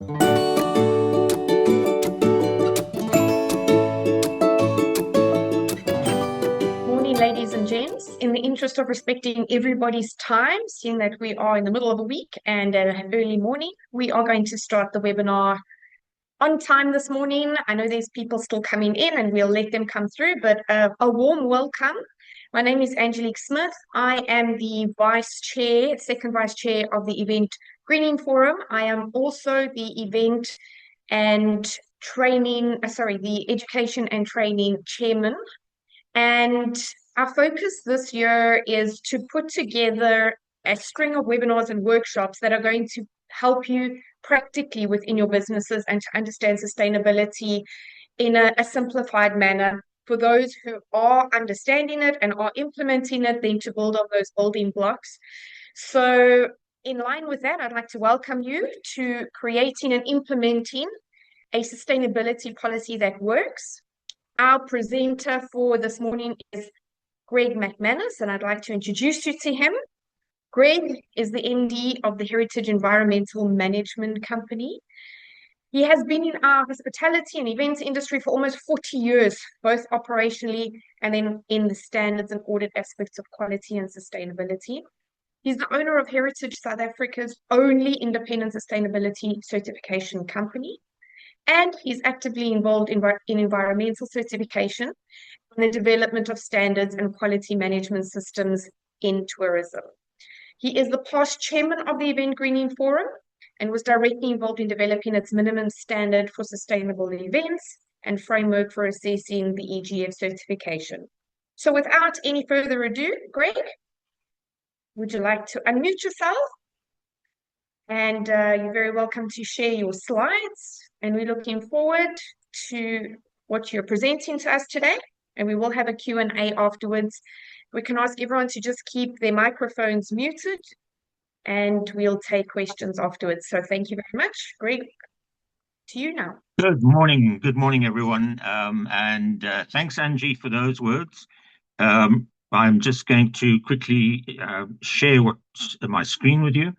Morning, ladies and gents. In the interest of respecting everybody's time, seeing that we are in the middle of a week and an early morning, we are going to start the webinar on time this morning. I know there's people still coming in and we'll let them come through, but a warm welcome. My name is Angelique Smith. I am the vice chair, second vice chair of the Event Greening Forum. I am also the event and the education and training chairman. And our focus this year is to put together a string of webinars and workshops that are going to help you practically within your businesses and to understand sustainability in a simplified manner. For those who are understanding it and are implementing it, then to build on those building blocks. So, in line with that, I'd like to welcome you to creating and implementing a sustainability policy that works. Our presenter for this morning is Greg McManus, and I'd like to introduce you to him. Greg is the MD of the Heritage Environmental Management Company. He has been in our hospitality and events industry for almost 40 years, both operationally and then in the standards and audit aspects of quality and sustainability. He's the owner of Heritage South Africa's only independent sustainability certification company. And he's actively involved in environmental certification and the development of standards and quality management systems in tourism. He is the past chairman of the Event Greening Forum and was directly involved in developing its minimum standard for sustainable events and framework for assessing the EGF certification. So without any further ado, Greg, would you like to unmute yourself? And you're very welcome to share your slides. And we're looking forward to what you're presenting to us today. And we will have a Q&A afterwards. We can ask everyone to just keep their microphones muted and we'll take questions afterwards. So thank you very much. Greg, to you now. Good morning. Good morning, everyone. Thanks, Angie, for those words. I'm just going to quickly share my screen with you,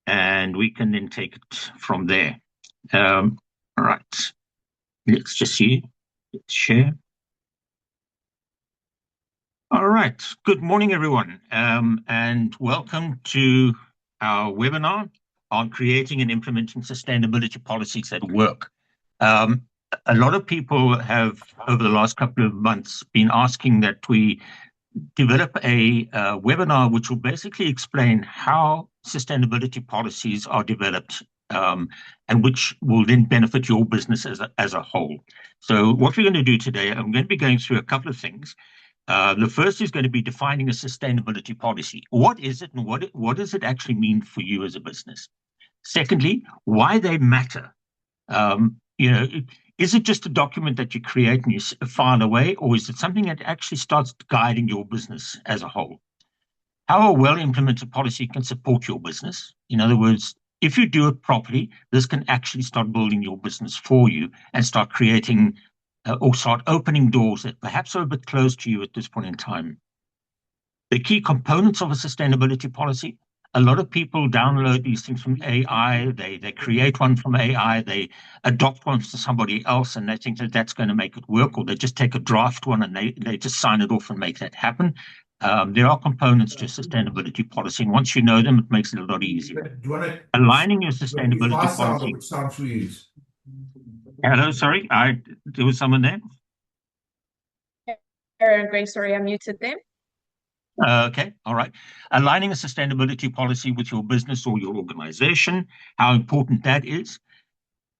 and we can then take it from there. All right. Let's just see. Let's share. All right. Good morning, everyone, and welcome to our webinar on creating and implementing sustainability policies that work. A lot of people have, over the last couple of months, been asking that we develop a webinar which will basically explain how sustainability policies are developed and which will then benefit your business as a whole. So what we're going to do today, I'm going to be going through a couple of things. The first is going to be defining a sustainability policy. What is it and what does it actually mean for you as a business? Secondly, why they matter. Is it just a document that you create and you file away, or is it something that actually starts guiding your business as a whole? How a well-implemented policy can support your business. In other words, if you do it properly, this can actually start building your business for you and start creating or start opening doors that perhaps are a bit closed to you at this point in time. The key components of a sustainability policy. A lot of people download these things from AI, they create one from AI, they adopt one to somebody else and they think that that's going to make it work, or they just take a draft one and they just sign it off and make that happen. There are components to sustainability policy, and once you know them, it makes it a lot easier. Aligning your sustainability policy. Hello, sorry, there was someone there? Greg, sorry, I muted them. Okay, all right. Aligning a sustainability policy with your business or your organization, how important that is.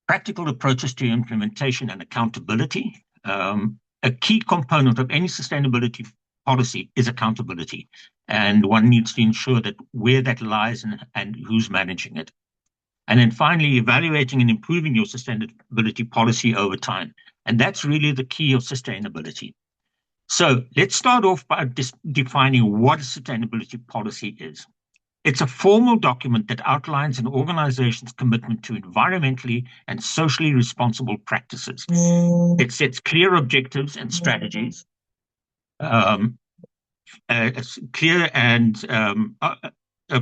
Practical approaches to implementation and accountability. A key component of any sustainability policy is accountability, and one needs to ensure that where that lies and who's managing it. And then finally, evaluating and improving your sustainability policy over time. And that's really the key of sustainability. So let's start off by defining what a sustainability policy is. It's a formal document that outlines an organization's commitment to environmentally and socially responsible practices. It sets clear objectives and strategies,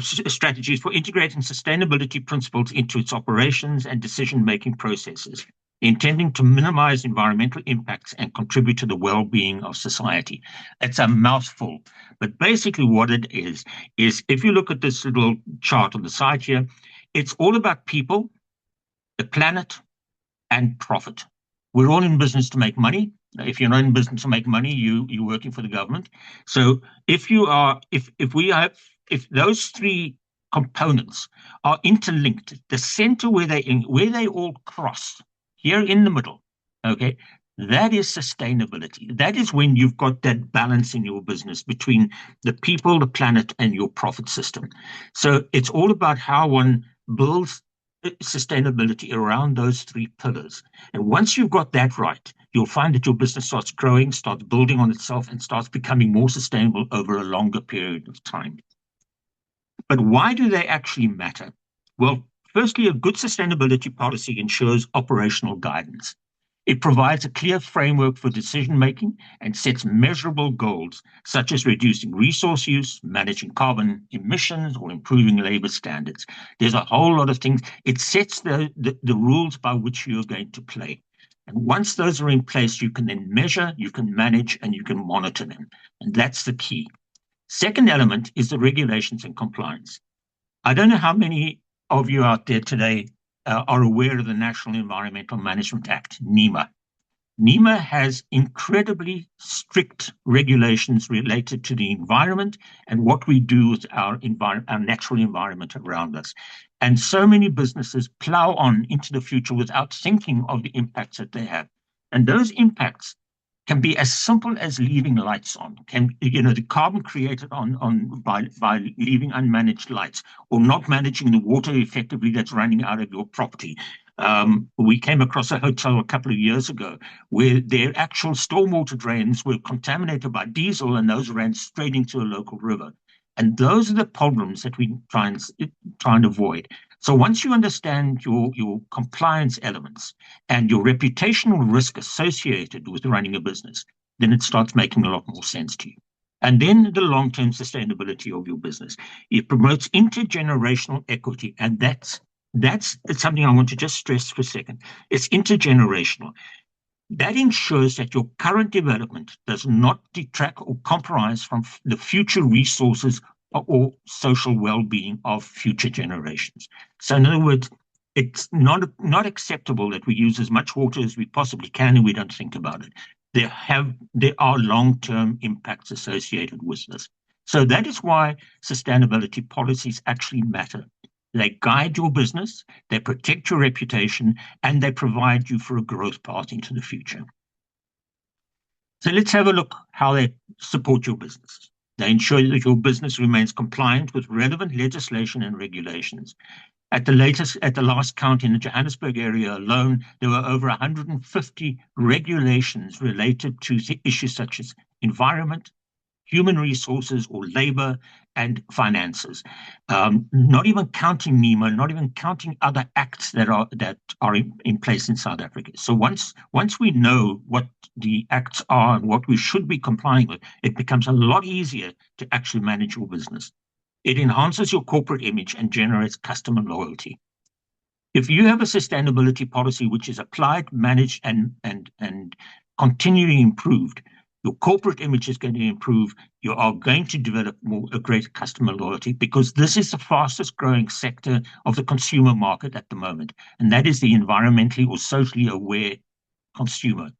strategies for integrating sustainability principles into its operations and decision-making processes, intending to minimize environmental impacts and contribute to the well-being of society. It's a mouthful, but basically what it is if you look at this little chart on the side here, it's all about people, the planet, and profit. We're all in business to make money. If you're not in business to make money, you're working for the government. So if those three components are interlinked, the center where they all cross, here in the middle, okay, that is sustainability. That is when you've got that balance in your business between the people, the planet, and your profit system. So it's all about how one builds sustainability around those three pillars. And once you've got that right, you'll find that your business starts growing, starts building on itself, and starts becoming more sustainable over a longer period of time. But why do they actually matter? Well, firstly, a good sustainability policy ensures operational guidance. It provides a clear framework for decision-making and sets measurable goals, such as reducing resource use, managing carbon emissions, or improving labor standards. There's a whole lot of things. It sets the rules by which you're going to play. And once those are in place, you can then measure, you can manage, and you can monitor them. And that's the key. Second element is the regulations and compliance. I don't know how many of you out there today are aware of the National Environmental Management Act, NEMA. NEMA has incredibly strict regulations related to the environment and what we do with our natural environment around us. And so many businesses plow on into the future without thinking of the impacts that they have. And those impacts can be as simple as leaving lights on, the carbon created by leaving unmanaged lights, or not managing the water effectively that's running out of your property. We came across a hotel a couple of years ago where their actual stormwater drains were contaminated by diesel, and those ran straight into a local river. And those are the problems that we try and avoid. So once you understand your compliance elements and your reputational risk associated with running a business, then it starts making a lot more sense to you. And then the long-term sustainability of your business. It promotes intergenerational equity, and that's something I want to just stress for a second. It's intergenerational. That ensures that your current development does not detract or compromise from the future resources or social well-being of future generations. So in other words, it's not acceptable that we use as much water as we possibly can and we don't think about it. There are long-term impacts associated with this. So that is why sustainability policies actually matter. They guide your business, they protect your reputation, and they provide you for a growth path into the future. So let's have a look how they support your business. They ensure that your business remains compliant with relevant legislation and regulations. At the last count in the Johannesburg area alone, there were over 150 regulations related to issues such as environment, human resources or labor, and finances. Not even counting NEMA, not even counting other acts that are in place in South Africa. So once we know what the acts are and what we should be complying with, it becomes a lot easier to actually manage your business. It enhances your corporate image and generates customer loyalty. If you have a sustainability policy which is applied, managed, and continually improved, your corporate image is going to improve. You are going to develop a greater customer loyalty, because this is the fastest growing sector of the consumer market at the moment, and that is the environmentally or socially aware consumer.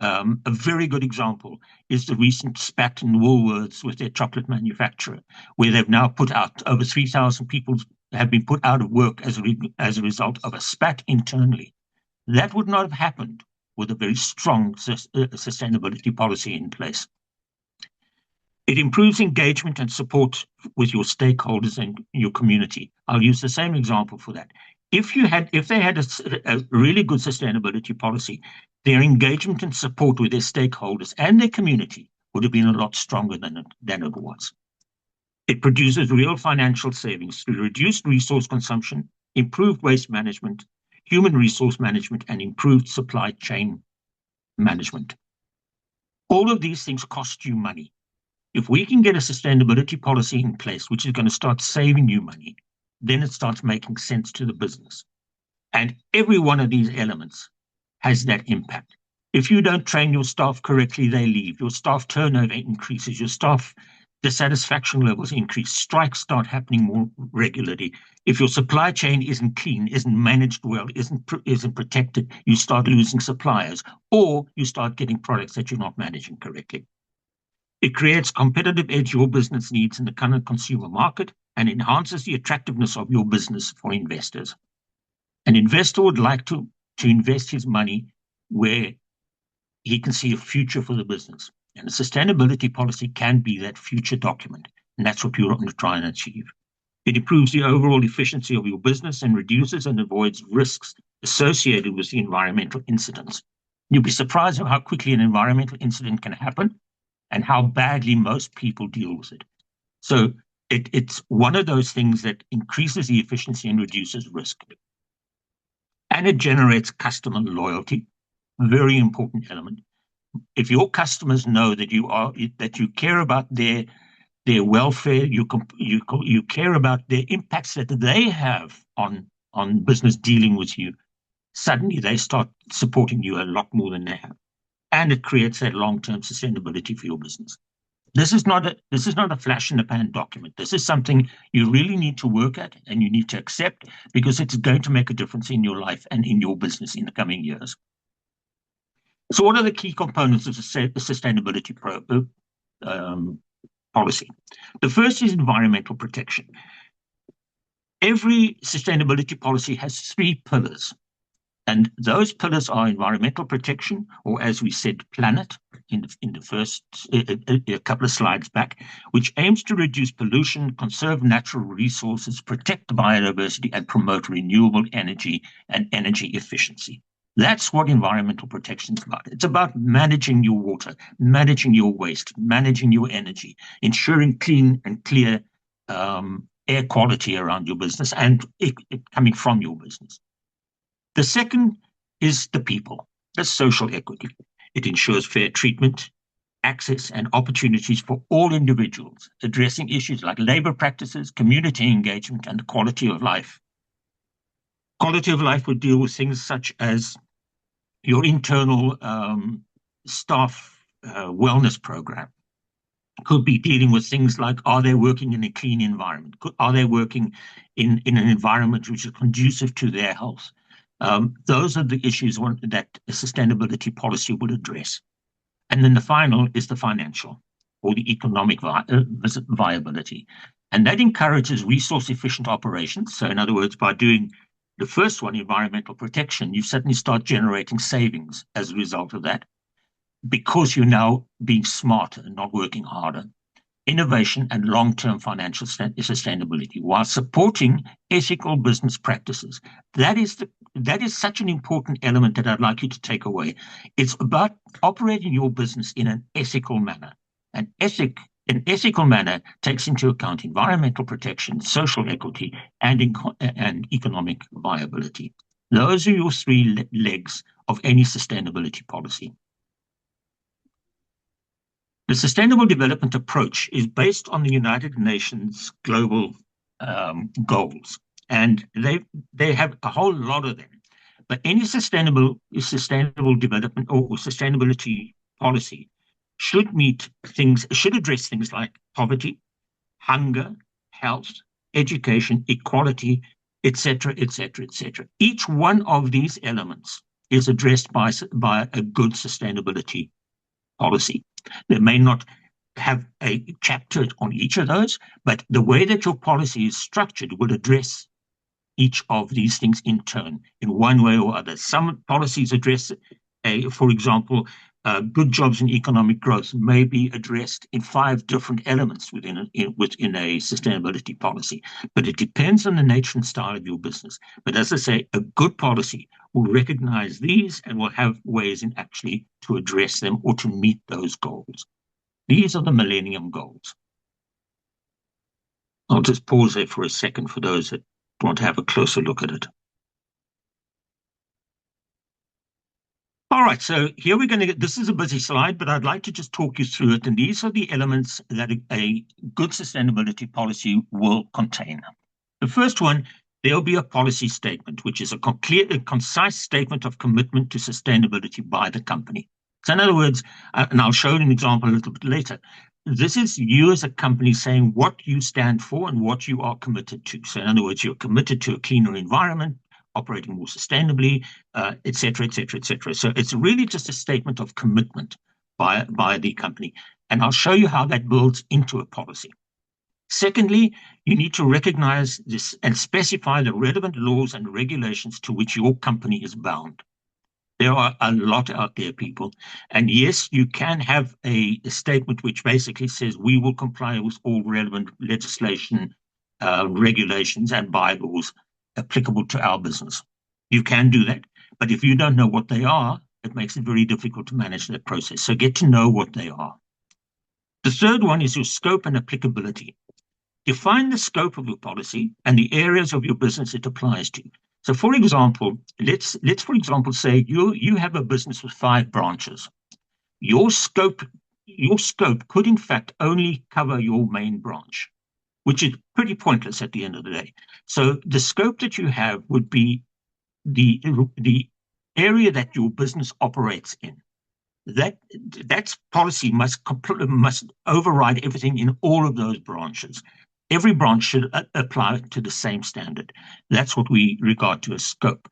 A very good example is the recent spat in Woolworths with their chocolate manufacturer, where they've now put out over 3,000 people have been put out of work as a result of a spat internally. That would not have happened with a very strong sustainability policy in place. It improves engagement and support with your stakeholders and your community. I'll use the same example for that. If they had a really good sustainability policy, their engagement and support with their stakeholders and their community would have been a lot stronger than it was. It produces real financial savings through reduced resource consumption, improved waste management, human resource management, and improved supply chain management. All of these things cost you money. If we can get a sustainability policy in place, which is going to start saving you money, then it starts making sense to the business. And every one of these elements has that impact. If you don't train your staff correctly, they leave. Your staff turnover increases. Your staff dissatisfaction levels increase. Strikes start happening more regularly. If your supply chain isn't clean, isn't managed well, isn't protected, you start losing suppliers, or you start getting products that you're not managing correctly. It creates competitive edge your business needs in the current consumer market and enhances the attractiveness of your business for investors. An investor would like to invest his money where he can see a future for the business. And a sustainability policy can be that future document. And that's what you're going to try and achieve. It improves the overall efficiency of your business and reduces and avoids risks associated with the environmental incidents. You'll be surprised at how quickly an environmental incident can happen and how badly most people deal with it. So it's one of those things that increases the efficiency and reduces risk. And it generates customer loyalty, very important element. If your customers know that you care about their welfare, you care about their impacts that they have on business dealing with you, suddenly they start supporting you a lot more than they have. And it creates that long-term sustainability for your business. This is not a flash in the pan document. This is something you really need to work at and you need to accept, because it's going to make a difference in your life and in your business in the coming years. So what are the key components of the sustainability policy? The first is environmental protection. Every sustainability policy has 3 pillars. And those pillars are environmental protection, or as we said, planet, in the first a couple of slides back, which aims to reduce pollution, conserve natural resources, protect biodiversity, and promote renewable energy and energy efficiency. That's what environmental protection is about. It's about managing your water, managing your waste, managing your energy, ensuring clean and clear air quality around your business and it coming from your business. The second is the people, the social equity. It ensures fair treatment, access, and opportunities for all individuals, addressing issues like labor practices, community engagement, and quality of life. Quality of life would deal with things such as your internal staff wellness program. Could be dealing with things like, are they working in a clean environment? Are they working in an environment which is conducive to their health? Those are the issues that a sustainability policy would address. And then the final is the financial or the economic viability. And that encourages resource-efficient operations. So in other words, by doing the first one, environmental protection, you suddenly start generating savings as a result of that, because you're now being smarter and not working harder. Innovation and long-term financial sustainability, while supporting ethical business practices. That is such an important element that I'd like you to take away. It's about operating your business in an ethical manner. An ethical manner takes into account environmental protection, social equity, and economic viability. Those are your 3 legs of any sustainability policy. The Sustainable Development Approach is based on the United Nations global goals, and they have a whole lot of them. But any sustainable development or sustainability policy should address things like poverty, hunger, health, education, equality, etc., etc., etc. Each one of these elements is addressed by a good sustainability policy. They may not have a chapter on each of those, but the way that your policy is structured will address each of these things in turn, in one way or other. Some policies address, for example, good jobs and economic growth may be addressed in 5 different elements within a sustainability policy, but it depends on the nature and style of your business. But as I say, a good policy will recognize these and will have ways in actually to address them or to meet those goals. These are the Millennium Goals. I'll just pause there for a second for those that want to have a closer look at it. All right, so here we're going to get, this is a busy slide, but I'd like to just talk you through it. And these are the elements that a good sustainability policy will contain. The first one, there'll be a policy statement, which is a clear, concise statement of commitment to sustainability by the company. So in other words, and I'll show an example a little bit later, this is you as a company saying what you stand for and what you are committed to. So in other words, you're committed to a cleaner environment, operating more sustainably, et cetera, et cetera, et cetera. So it's really just a statement of commitment by the company. And I'll show you how that builds into a policy. Secondly, you need to recognize this and specify the relevant laws and regulations to which your company is bound. There are a lot out there, people. And yes, you can have a statement which basically says we will comply with all relevant legislation, regulations, and bylaws applicable to our business. You can do that. But if you don't know what they are, it makes it very difficult to manage that process. So get to know what they are. The third one is your scope and applicability. Define the scope of your policy and the areas of your business it applies to. So, for example, let's for example say you have a business with 5 branches. Your scope could in fact only cover your main branch, which is pretty pointless at the end of the day. So the scope that you have would be the area that your business operates in. That policy must override everything in all of those branches. Every branch should apply to the same standard. That's what we regard to as scope.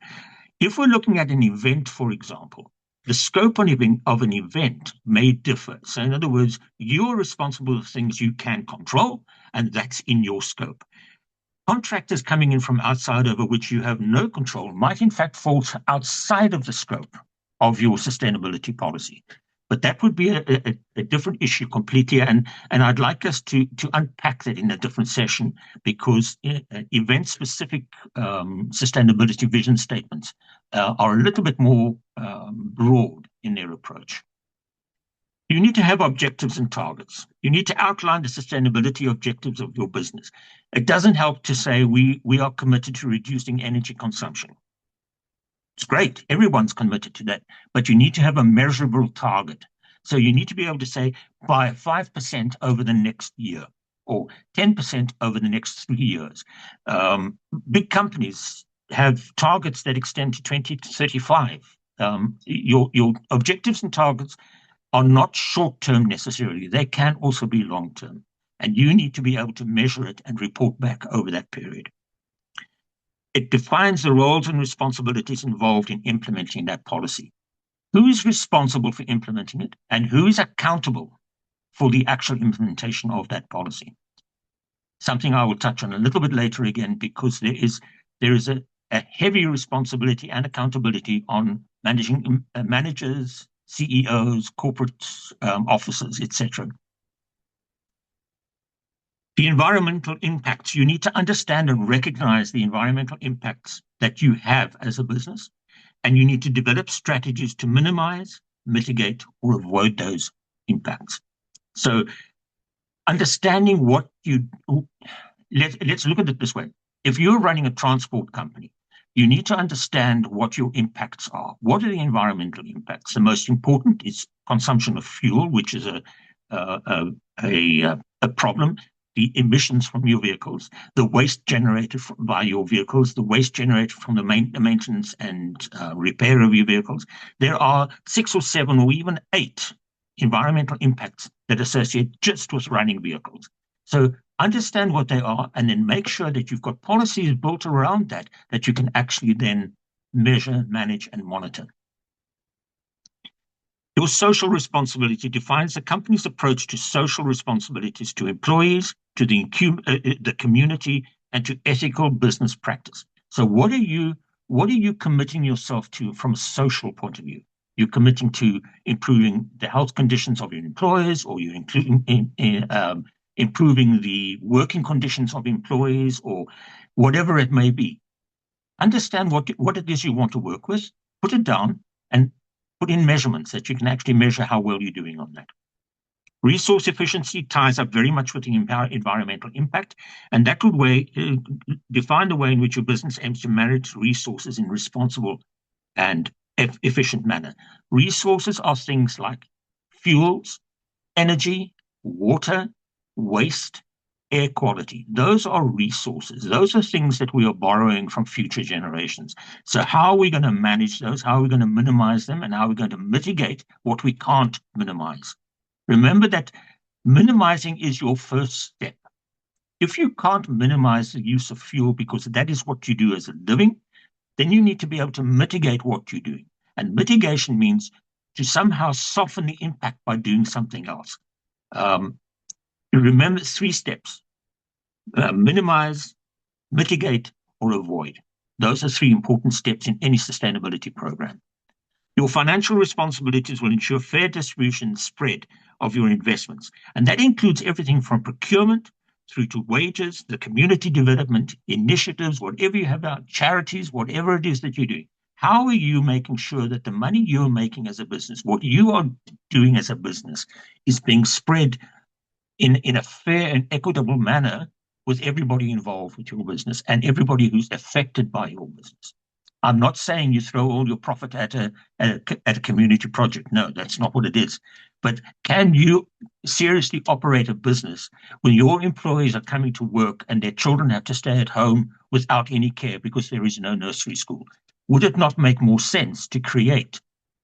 If we're looking at an event, for example, the scope of an event may differ. So in other words, you're responsible for things you can control, and that's in your scope. Contractors coming in from outside over which you have no control might in fact fall outside of the scope of your sustainability policy. But that would be a different issue completely, and I'd like us to unpack that in a different session, because event-specific sustainability vision statements are a little bit more broad in their approach. You need to have objectives and targets. You need to outline the sustainability objectives of your business. It doesn't help to say we are committed to reducing energy consumption. It's great. Everyone's committed to that, but you need to have a measurable target. So you need to be able to say by 5% over the next year or 10% over the next 3 years. Big companies have targets that extend to 2035. Your objectives and targets are not short-term necessarily. They can also be long-term. And you need to be able to measure it and report back over that period. It defines the roles and responsibilities involved in implementing that policy. Who is responsible for implementing it, and who is accountable for the actual implementation of that policy? Something I will touch on a little bit later again, because there is a heavy responsibility and accountability on managing managers, CEOs, corporate officers, etc. The environmental impacts, you need to understand and recognize the environmental impacts that you have as a business, and you need to develop strategies to minimize, mitigate, or avoid those impacts. So understanding what let's look at it this way. If you're running a transport company, you need to understand what your impacts are. What are the environmental impacts? The most important is consumption of fuel, which is a problem. The emissions from your vehicles, the waste generated by your vehicles, the waste generated from the maintenance and repair of your vehicles. There are 6 or 7 or even 8 environmental impacts that associate just with running vehicles. So understand what they are, and then make sure that you've got policies built around that you can actually then measure, manage, and monitor. Your social responsibility defines the company's approach to social responsibilities to employees, to the community, and to ethical business practice. So what are you committing yourself to from a social point of view? You're committing to improving the health conditions of your employees, or you're improving the working conditions of employees, or whatever it may be. Understand what it is you want to work with, put it down, and put in measurements that you can actually measure how well you're doing on that. Resource efficiency ties up very much with the environmental impact, and that would define the way in which your business aims to manage resources in responsible and efficient manner. Resources are things like fuels, energy, water, waste, air quality. Those are resources. Those are things that we are borrowing from future generations. So how are we going to manage those? How are we going to minimize them? And how are we going to mitigate what we can't minimize? Remember that minimizing is your first step. If you can't minimize the use of fuel because that is what you do as a living, then you need to be able to mitigate what you're doing. And mitigation means to somehow soften the impact by doing something else. Remember 3 steps: minimize, mitigate, or avoid. Those are 3 important steps in any sustainability program. Your financial responsibilities will ensure fair distribution and spread of your investments. And that includes everything from procurement through to wages, the community development initiatives, whatever you have out, charities, whatever it is that you're doing. How are you making sure that the money you're making as a business, what you are doing as a business, is being spread in a fair and equitable manner with everybody involved with your business and everybody who's affected by your business? I'm not saying you throw all your profit at a community project. No, that's not what it is. But can you seriously operate a business when your employees are coming to work and their children have to stay at home without any care because there is no nursery school? Would it not make more sense to create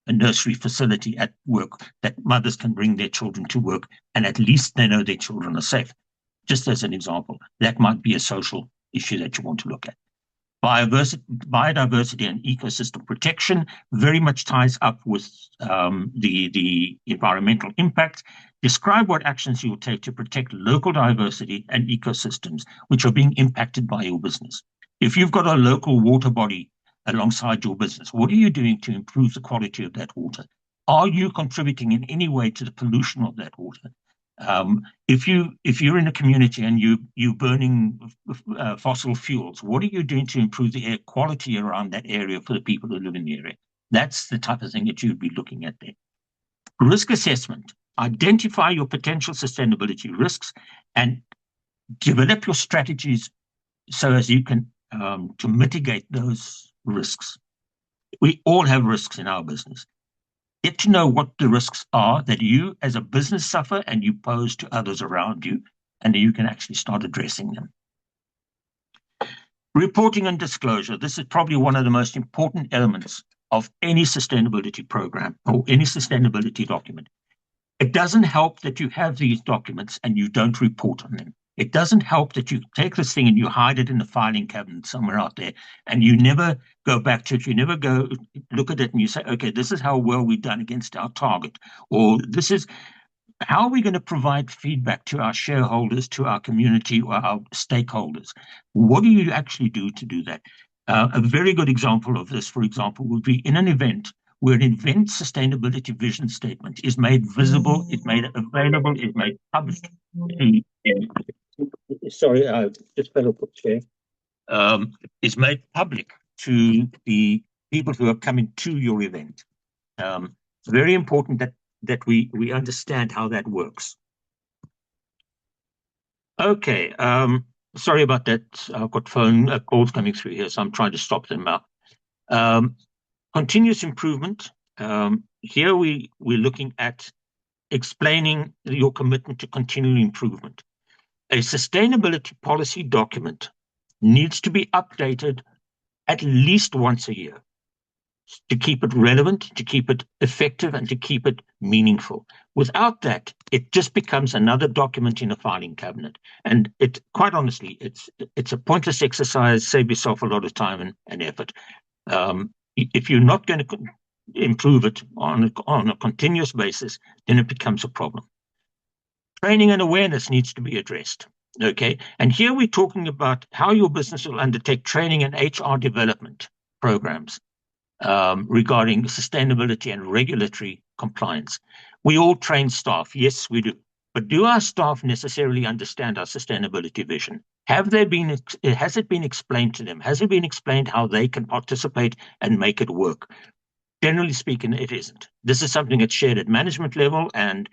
a nursery facility at work that mothers can bring their children to work and at least they know their children are safe? Just as an example, that might be a social issue that you want to look at. Biodiversity and ecosystem protection very much ties up with the environmental impact. Describe what actions you will take to protect local diversity and ecosystems which are being impacted by your business. If you've got a local water body alongside your business, what are you doing to improve the quality of that water? Are you contributing in any way to the pollution of that water? If you're in a community and you're burning fossil fuels, what are you doing to improve the air quality around that area for the people who live in the area? That's the type of thing that you'd be looking at there. Risk assessment. Identify your potential sustainability risks and develop your strategies so as you can to mitigate those risks. We all have risks in our business. Get to know what the risks are that you as a business suffer and you pose to others around you, and you can actually start addressing them. Reporting and disclosure. This is probably one of the most important elements of any sustainability program or any sustainability document. It doesn't help that you have these documents and you don't report on them. It doesn't help that you take this thing and you hide it in the filing cabinet somewhere out there and you never go back to it. You never go look at it and you say, okay, this is how well we've done against our target, or this is how are we going to provide feedback to our shareholders, to our community, or our stakeholders? What do you actually do to do that? A very good example of this, for example, would be in an event where an event sustainability vision statement is made visible, it's made available, it's made public. Sorry, I just fell off the chair. Is made public to the people who are coming to your event. It's very important that we understand how that works. Okay, sorry about that. I've got phone calls coming through here, so I'm trying to stop them now. Continuous improvement. Here we're looking at explaining your commitment to continual improvement. A sustainability policy document needs to be updated at least once a year to keep it relevant, to keep it effective, and to keep it meaningful. Without that, it just becomes another document in a filing cabinet. And it, quite honestly, it's a pointless exercise. Save yourself a lot of time and effort. If you're not going to improve it on a continuous basis, then it becomes a problem. Training and awareness needs to be addressed. Okay, and here we're talking about how your business will undertake training and HR development programs regarding sustainability and regulatory compliance. We all train staff, yes, we do. But do our staff necessarily understand our sustainability vision? Has it been explained to them? Has it been explained how they can participate and make it work? Generally speaking, it isn't. This is something that's shared at management level, and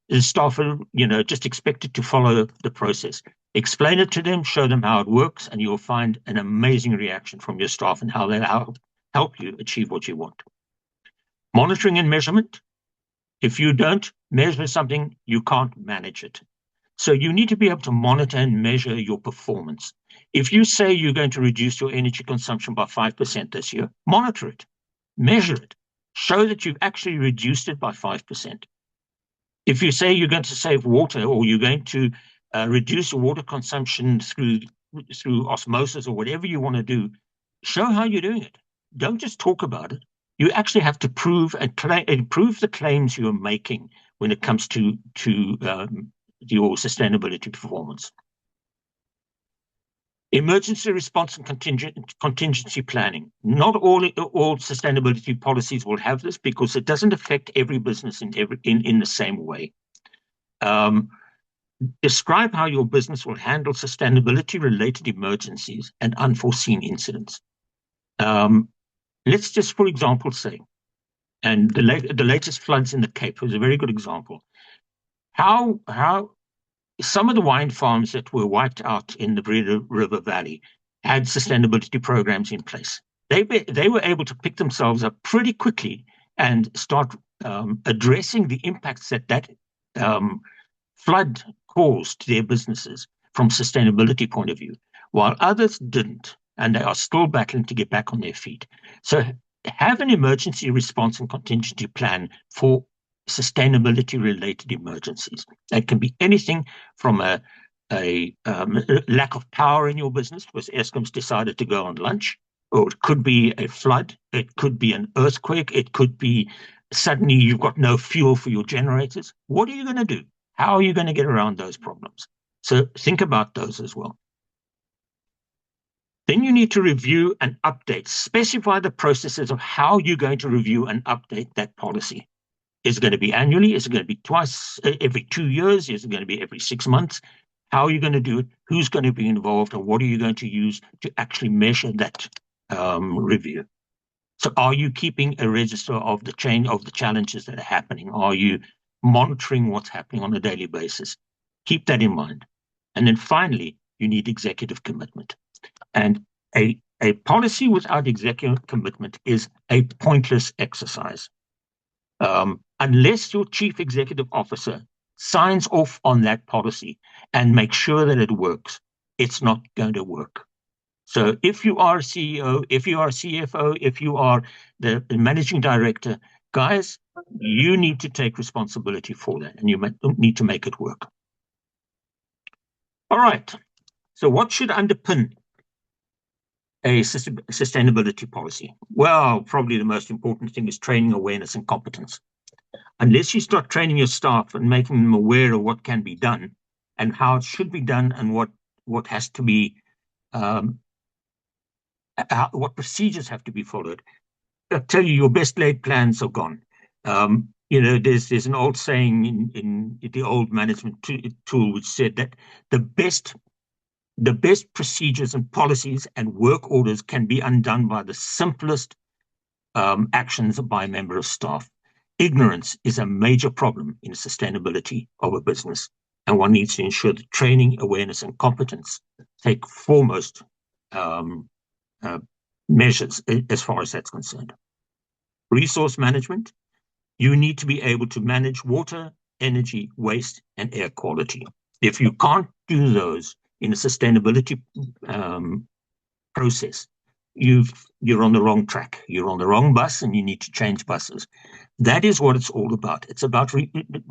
the staff are, just expected to follow the process. Explain it to them, show them how it works, and you'll find an amazing reaction from your staff and how they'll help you achieve what you want. Monitoring and measurement. If you don't measure something, you can't manage it. So you need to be able to monitor and measure your performance. If you say you're going to reduce your energy consumption by 5% this year, monitor it, measure it, show that you've actually reduced it by 5%. If you say you're going to save water, or you're going to reduce your water consumption through osmosis or whatever you want to do, show how you're doing it. Don't just talk about it. You actually have to prove the claims you're making when it comes to your sustainability performance. Emergency response and contingency planning. Not all sustainability policies will have this, because it doesn't affect every business in the same way. Describe how your business will handle sustainability-related emergencies and unforeseen incidents. Let's just, for example, say, and the latest floods in the Cape was a very good example, how some of the wine farms that were wiped out in the Breede River Valley had sustainability programs in place. They were able to pick themselves up pretty quickly and start addressing the impacts that flood caused to their businesses from sustainability point of view, while others didn't, and they are still battling to get back on their feet. So have an emergency response and contingency plan for sustainability-related emergencies. It can be anything from a lack of power in your business because Eskom's decided to go on lunch, or it could be a flood, it could be an earthquake, it could be suddenly you've got no fuel for your generators. What are you going to do? How are you going to get around those problems? So think about those as well. Then you need to review and update, specify the processes of how you're going to review and update that policy. Is it going to be annually? Is it going to be twice, every 2 years? Is it going to be every 6 months? How are you going to do it? Who's going to be involved? And what are you going to use to actually measure that review? So are you keeping a register of the chain of the challenges that are happening? Are you monitoring what's happening on a daily basis? Keep that in mind. And then finally, you need executive commitment. And a policy without executive commitment is a pointless exercise. Unless your chief executive officer signs off on that policy and makes sure that it works, it's not going to work. So if you are a CEO, if you are a CFO, if you are the managing director, guys, you need to take responsibility for that, and you need to make it work. All right. So what should underpin a sustainability policy? Well, probably the most important thing is training, awareness, and competence. Unless you start training your staff and making them aware of what can be done and how it should be done and what has to be, what procedures have to be followed, I tell you, your best laid plans are gone. There's an old saying in the old management tool which said that the best procedures and policies and work orders can be undone by the simplest actions by a member of staff. Ignorance is a major problem in sustainability of a business, and one needs to ensure that training, awareness, and competence take foremost measures as far as that's concerned. Resource management. You need to be able to manage water, energy, waste, and air quality. If you can't do those in a sustainability process, you're on the wrong track. You're on the wrong bus, and you need to change buses. That is what it's all about. It's about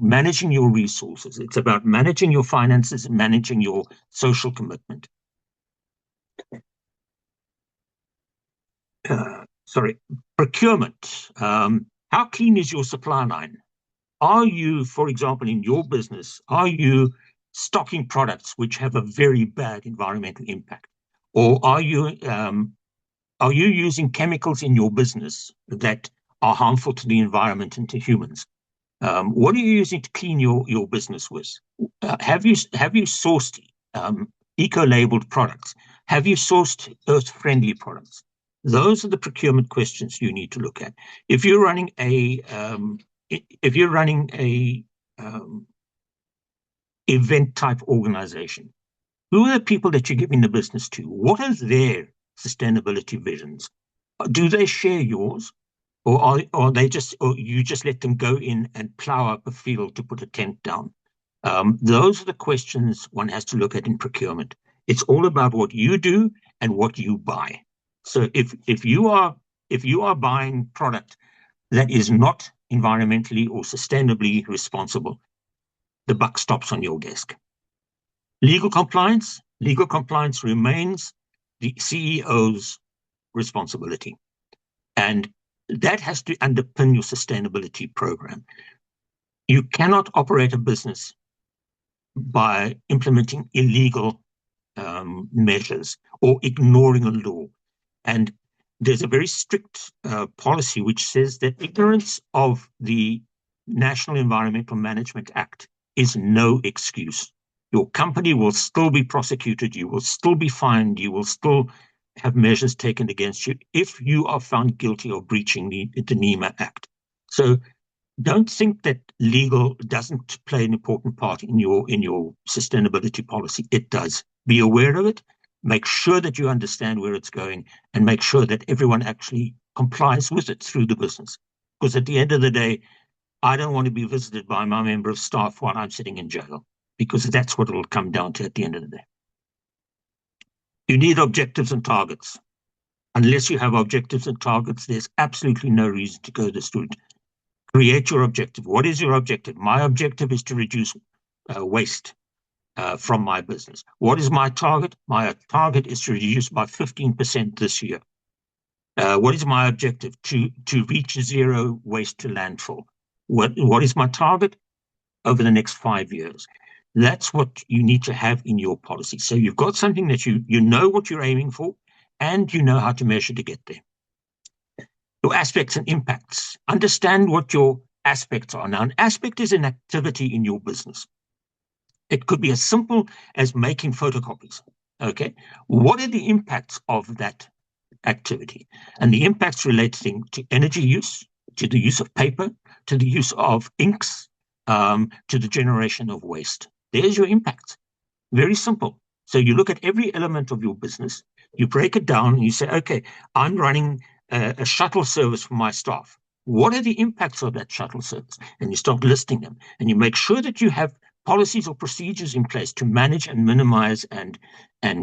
managing your resources. It's about managing your finances and managing your social commitment. Procurement. How clean is your supply line? Are you, for example, in your business, are you stocking products which have a very bad environmental impact? Or are you using chemicals in your business that are harmful to the environment and to humans? What are you using to clean your business with? Have you sourced eco-labeled products? Have you sourced earth-friendly products? Those are the procurement questions you need to look at. If you're running a event type organization, who are the people that you're giving the business to? What are their sustainability visions? Do they share yours? Or are they just, or you just let them go in and plow up a field to put a tent down? Those are the questions one has to look at in procurement. It's all about what you do and what you buy. So if you are buying product that is not environmentally or sustainably responsible, the buck stops on your desk. Legal compliance remains the CEO's responsibility. And that has to underpin your sustainability program. You cannot operate a business by implementing illegal measures or ignoring a law. And there's a very strict policy which says that ignorance of the National Environmental Management Act is no excuse. Your company will still be prosecuted, you will still be fined, you will still have measures taken against you if you are found guilty of breaching the NEMA Act. So don't think that legal doesn't play an important part in your sustainability policy. It does. Be aware of it, make sure that you understand where it's going, and make sure that everyone actually complies with it through the business. Because at the end of the day, I don't want to be visited by my member of staff while I'm sitting in jail, because that's what it'll come down to at the end of the day. You need objectives and targets. Unless you have objectives and targets, there's absolutely no reason to go this route. Create your objective. What is your objective? My objective is to reduce waste from my business. What is my target? My target is to reduce by 15% this year. What is my objective? To reach zero waste to landfill. What is my target? Over the next 5 years. That's what you need to have in your policy. So you've got something that you know what you're aiming for, and you know how to measure to get there. Your aspects and impacts. Understand what your aspects are. Now, an aspect is an activity in your business. It could be as simple as making photocopies. Okay. What are the impacts of that activity? And the impacts relating to energy use, to the use of paper, to the use of inks, to the generation of waste. There's your impact. Very simple. So you look at every element of your business, you break it down, and you say, okay, I'm running a shuttle service for my staff. What are the impacts of that shuttle service? And you start listing them, and you make sure that you have policies or procedures in place to manage and minimize and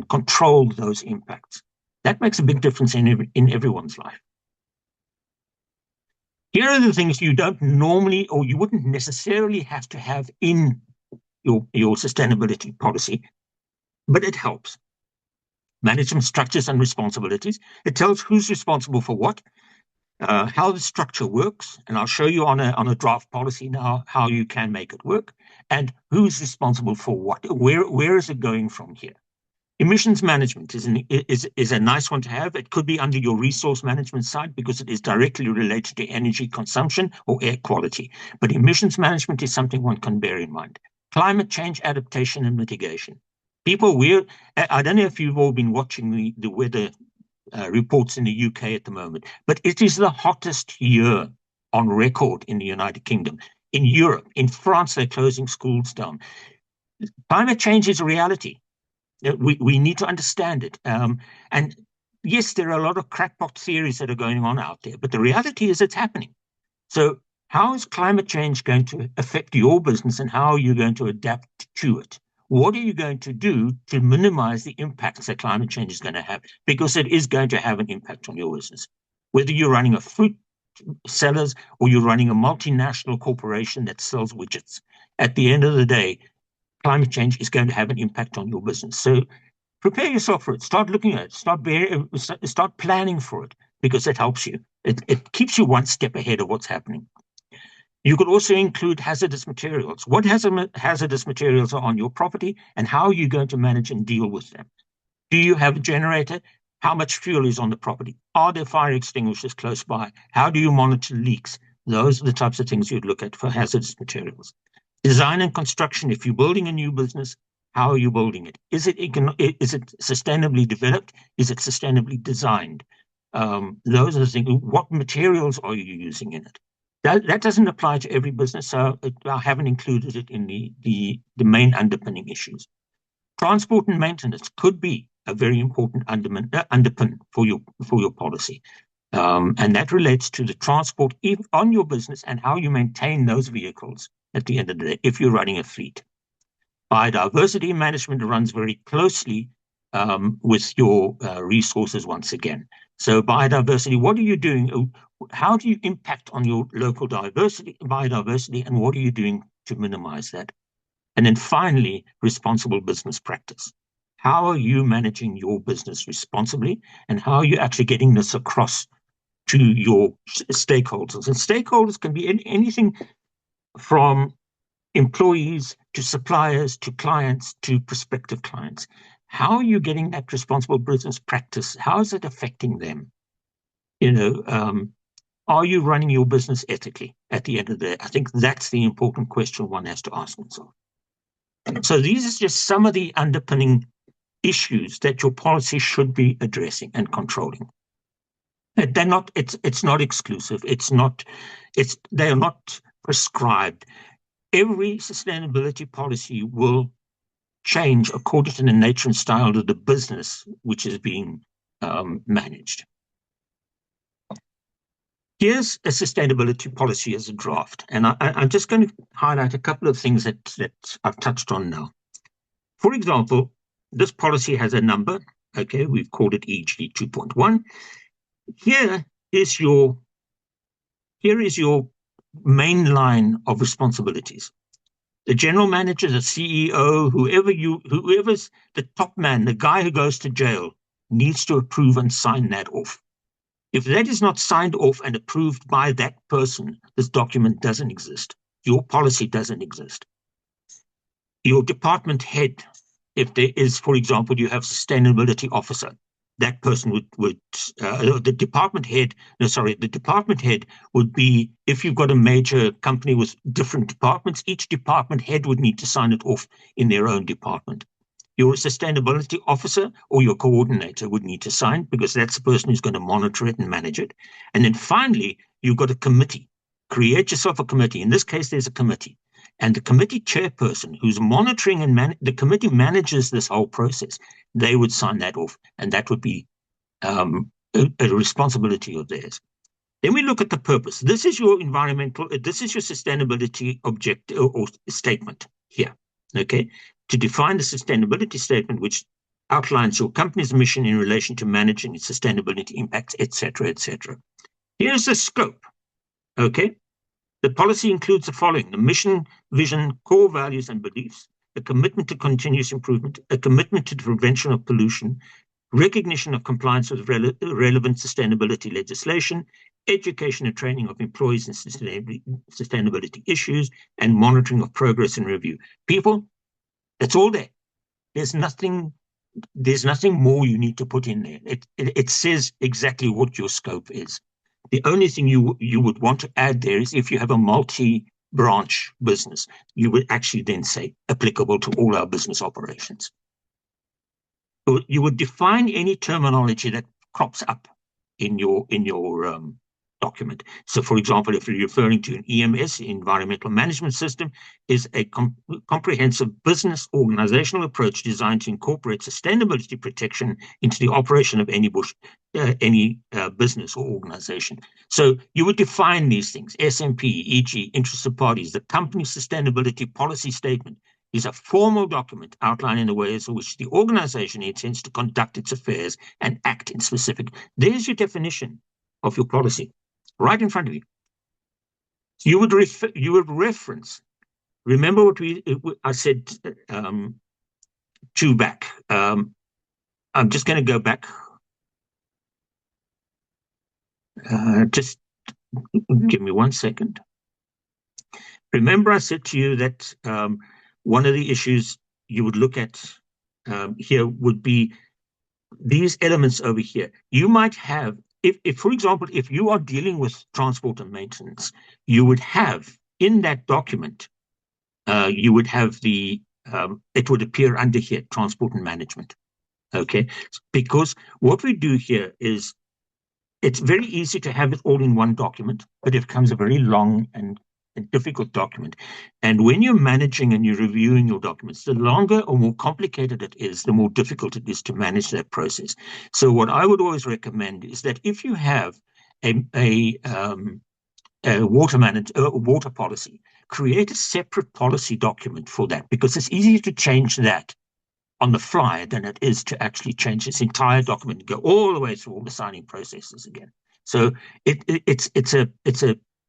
control those impacts. That makes a big difference in everyone's life. Here are the things you don't normally, or you wouldn't necessarily have to have in your sustainability policy, but it helps. Management structures and responsibilities. It tells who's responsible for what, how the structure works, and I'll show you on a draft policy now how you can make it work, and who's responsible for what. Where is it going from here? Emissions management is a nice one to have. It could be under your resource management side because it is directly related to energy consumption or air quality. But emissions management is something one can bear in mind. Climate change adaptation and mitigation. I don't know if you've all been watching the weather reports in the UK at the moment, but it is the hottest year on record in the United Kingdom. In Europe, in France, they're closing schools down. Climate change is a reality. We need to understand it. And yes, there are a lot of crackpot theories that are going on out there, but the reality is it's happening. So how is climate change going to affect your business, and how are you going to adapt to it? What are you going to do to minimize the impacts that climate change is going to have? Because it is going to have an impact on your business. Whether you're running a fruit sellers or you're running a multinational corporation that sells widgets, at the end of the day, climate change is going to have an impact on your business. So prepare yourself for it. Start looking at it. Start planning for it, because it helps you. It keeps you one step ahead of what's happening. You could also include hazardous materials. What hazardous materials are on your property, and how are you going to manage and deal with them? Do you have a generator? How much fuel is on the property? Are there fire extinguishers close by? How do you monitor leaks? Those are the types of things you'd look at for hazardous materials. Design and construction. If you're building a new business, how are you building it? Is it sustainably developed? Is it sustainably designed? Those are the things. What materials are you using in it? That doesn't apply to every business, so I haven't included it in the main underpinning issues. Transport and maintenance could be a very important underpin for your policy. And that relates to the transport on your business and how you maintain those vehicles at the end of the day, if you're running a fleet. Biodiversity management runs very closely with your resources once again. So biodiversity, what are you doing? How do you impact on your local biodiversity, and what are you doing to minimize that? And then finally, responsible business practice. How are you managing your business responsibly, and how are you actually getting this across to your stakeholders? And stakeholders can be anything from employees to suppliers to clients to prospective clients. How are you getting that responsible business practice? How is it affecting them? Are you running your business ethically at the end of the day? I think that's the important question one has to ask oneself. So these are just some of the underpinning issues that your policy should be addressing and controlling. They're not, it's not exclusive. They are not prescribed. Every sustainability policy will change according to the nature and style of the business which is being managed. Here's a sustainability policy as a draft, and I'm just going to highlight a couple of things that I've touched on now. For example, this policy has a number. Okay, we've called it EG 2.1. Here is your main line of responsibilities. The general manager, the CEO, whoever's the top man, the guy who goes to jail, needs to approve and sign that off. If that is not signed off and approved by that person, this document doesn't exist. Your policy doesn't exist. Your department head, if there is, for example, you have sustainability officer, that person the department head would be, if you've got a major company with different departments, each department head would need to sign it off in their own department. Your sustainability officer or your coordinator would need to sign, because that's the person who's going to monitor it and manage it. And then finally, you've got a committee. Create yourself a committee. In this case, there's a committee. And the committee chairperson who's monitoring and the committee manages this whole process, they would sign that off. And that would be a responsibility of theirs. Then we look at the purpose. This is your sustainability objective or statement here. Okay. To define the sustainability statement, which outlines your company's mission in relation to managing its sustainability impacts, etc., etc. Here's the scope. Okay. The policy includes the following: the mission, vision, core values and beliefs, a commitment to continuous improvement, a commitment to the prevention of pollution, recognition of compliance with relevant sustainability legislation, education and training of employees in sustainability issues, and monitoring of progress and review. People, it's all there. There's nothing more you need to put in there. It says exactly what your scope is. The only thing you would want to add there is if you have a multi-branch business, you would actually then say applicable to all our business operations. So you would define any terminology that crops up in your document. So, for example, if you're referring to an EMS, environmental management system, is a comprehensive business organizational approach designed to incorporate sustainability protection into the operation of any business or organization. So you would define these things: SMP, e.g., interested parties. The company's sustainability policy statement is a formal document outlining the ways in which the organization intends to conduct its affairs and act in specific. There's your definition of your policy, right in front of you. You would reference. Remember what I said back. I'm just going to go back. Just give me 1 second. Remember, I said to you that one of the issues you would look at here would be these elements over here. You might have, if, for example, if you are dealing with transport and maintenance, you would have in that document, you would have it would appear under here, transport and management. Okay, because what we do here is, it's very easy to have it all in one document, but it becomes a very long and difficult document. And when you're managing and you're reviewing your documents, the longer or more complicated it is, the more difficult it is to manage that process. So what I would always recommend is that if you have a water policy, create a separate policy document for that, because it's easier to change that on the fly than it is to actually change this entire document and go all the way through all the signing processes again. So it's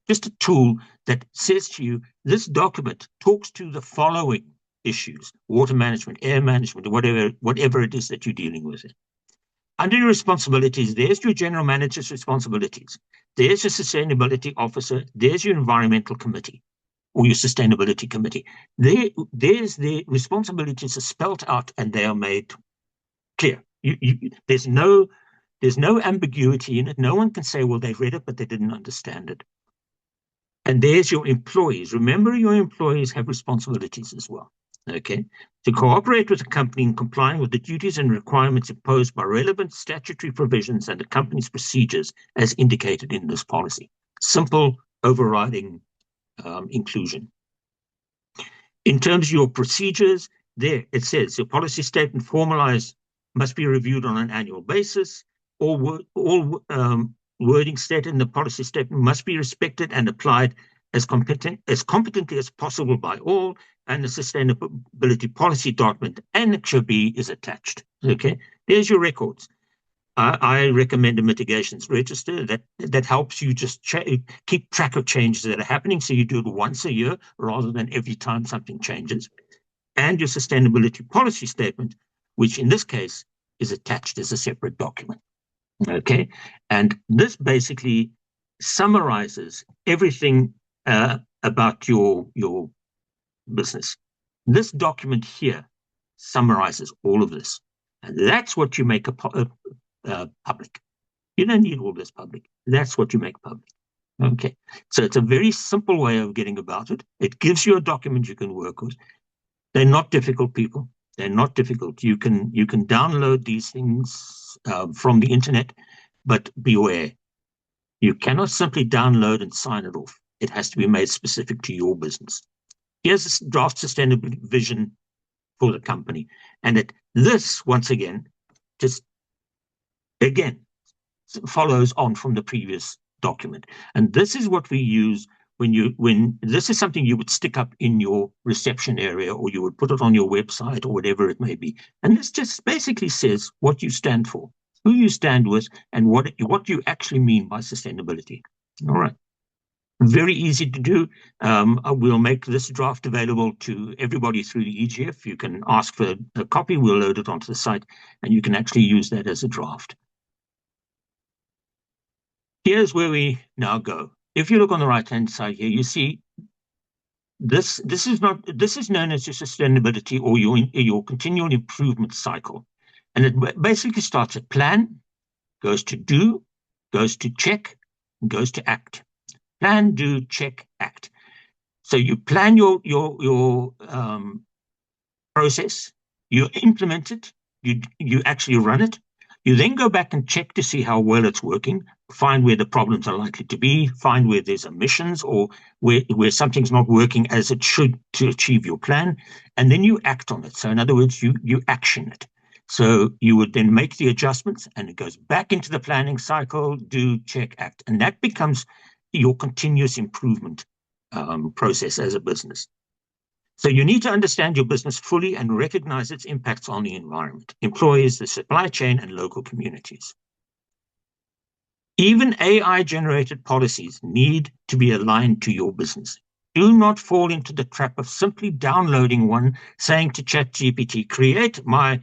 just a tool that says to you, this document talks to the following issues: water management, air management, whatever it is that you're dealing with. Under your responsibilities, there's your general manager's responsibilities. There's your sustainability officer. There's your environmental committee or your sustainability committee. There's the responsibilities are spelt out and they are made clear. There's no ambiguity in it. No one can say, well, they've read it, but they didn't understand it. And there's your employees. Remember, your employees have responsibilities as well. Okay, to cooperate with the company in complying with the duties and requirements imposed by relevant statutory provisions and the company's procedures as indicated in this policy. Simple overriding inclusion. In terms of your procedures, there it says your policy statement formalized must be reviewed on an annual basis. All wording stated in the policy statement must be respected and applied as competently as possible by all, and the sustainability policy document, Annexure B, is attached. Okay, there's your records. I recommend a mitigations register that helps you just keep track of changes that are happening, so you do it once a year rather than every time something changes. And your sustainability policy statement, which in this case is attached as a separate document. Okay, and this basically summarizes everything about your business. This document here summarizes all of this, and that's what you make public. You don't need all this public. That's what you make public. Okay, so it's a very simple way of getting about it. It gives you a document you can work with. They're not difficult, people. They're not difficult. You can download these things from the internet, but beware. You cannot simply download and sign it off. It has to be made specific to your business. Here's a draft sustainability vision for the company. And this, once again, just again, follows on from the previous document. And this is what we use when this is something you would stick up in your reception area, or you would put it on your website, or whatever it may be. And this just basically says what you stand for, who you stand with, and what you actually mean by sustainability. All right. Very easy to do. We'll make this draft available to everybody through the EGF. You can ask for a copy. We'll load it onto the site, and you can actually use that as a draft. Here's where we now go. If you look on the right-hand side here, you see this is known as your sustainability or your continual improvement cycle. And it basically starts at plan, goes to do, goes to check, and goes to act. Plan, do, check, act. So you plan your process, you implement it, you actually run it. You then go back and check to see how well it's working, find where the problems are likely to be, find where there's omissions or where something's not working as it should to achieve your plan, and then you act on it. So in other words, you action it. So you would then make the adjustments, and it goes back into the planning cycle, do, check, act, and that becomes your continuous improvement process as a business. So you need to understand your business fully and recognize its impacts on the environment, employees, the supply chain, and local communities. Even AI-generated policies need to be aligned to your business. Do not fall into the trap of simply downloading one, saying to ChatGPT, create my